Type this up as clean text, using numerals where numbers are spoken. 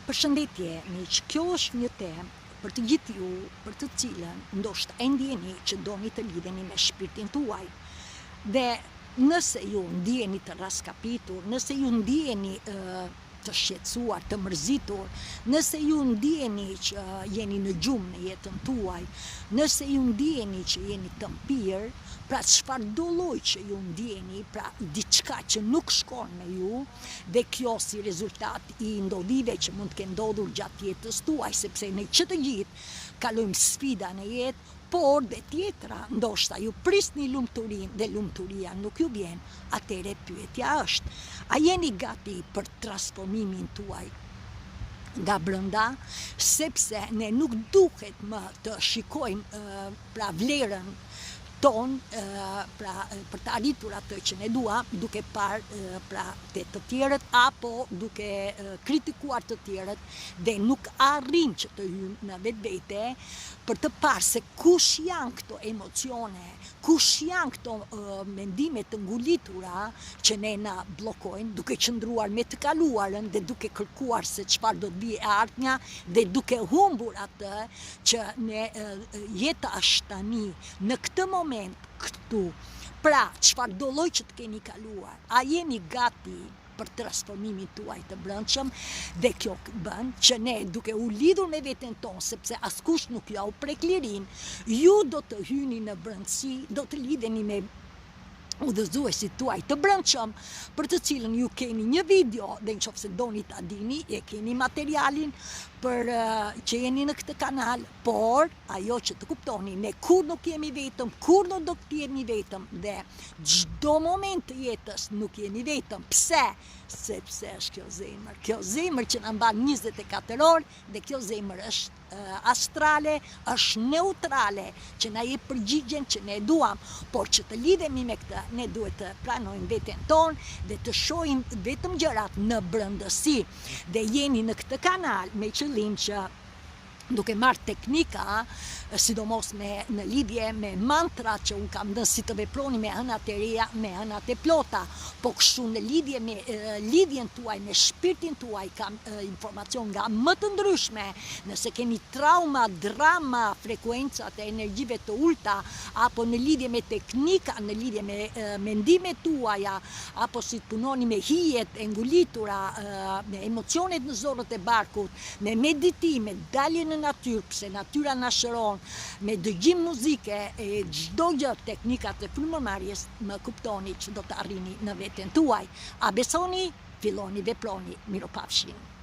Përshëndetje, miq, kjo është një temë për të gjithë ju, për të cilën ndoshta e ndjeni që doni të lidheni me shpirtin tuaj. Dhe nëse ju ndjeni të raskapitur, nëse ju ndjeni të shqetësuar, të mërzitur, nëse ju ndjeni që jeni në gjumë në jetën tuaj, nëse ju ndjeni që jeni të mpirë, pra çfarëdo lloj që ju ndjeni, pra diçka që nuk shkon me ju, dhe kjo si rezultat i ndodhive që mund të kenë ndodhur gjatë jetës tuaj, sepse ne që të gjithë kalojmë sfida në jetë, por dhe tjetra, ndoshta ju prisni lumturinë dhe lumturia nuk ju vjen, atëre pyetja është, a jeni gati për transformimin tuaj nga brenda, sepse ne nuk duhet më të shikojmë pra vlerën ton, për të arritur atë që ne duam, duke parë pra të tjerët apo duke kritikuar të tjerët dhe nuk arrim që të hymë në vetvete për të parë se kush janë këto emocione, kush janë këto mendime të ngulitura që ne na bllokojnë, duke qëndruar me të kaluarën dhe duke kërkuar se çfarë do të vijë e ardhmja dhe duke humbur atë që ne jeta është tani në këtë moment këtu. Pra, çfarëdo lloj që të keni kaluar, a jeni gati për transformimin tuaj të brendshëm, dhe kjo bën që ne duke u lidhur me veten tonë, sepse askush nuk ja u prek lirin, ju do të hyni në brendësi, do të lidheni me udhëzuesit tuaj të brendshëm, për të cilën ju keni një video, dhe nëse doni ta dini, e keni materialin për që jeni në këtë kanal, por ajo që të kuptoni, ne kur nuk jemi vetëm, kur nuk do të jemi vetëm, dhe çdo moment të jetës nuk jemi vetëm. Pse? Sepse është kjo zemër që na mban 24 orë, dhe kjo zemër është astrale, është neutrale, që na jep përgjigjen që ne duam, por që të lidhemi me këtë, ne duhet të pranojmë veten tonë dhe të shohim vetëm gjërat në brendësi. Dhe jeni në këtë kanal me qëllim që duke marrë teknika, sidomos në lidhje me mantra që unë kam dhënë si të veproni me hënat e reja, me hënat e plota, po kështu në lidhje me lidhjen tuaj, me shpirtin tuaj, kam informacion nga më të ndryshme, nëse keni trauma, drama, frekuencat e energjive të ulta, apo në lidhje me teknika, në lidhje me mendimet tuaja, apo si të punoni me hijet e ngulitura, me emocionet në zorët e barkut, me meditime, dalje në natyrë, pse natyra na shëron, me dëgjim muzike e çdo gjë, teknikat e frymëmarrjes, më kuptoni që do të arrini në veten tuaj. A besoni? Filloni veproni. Miropafshim.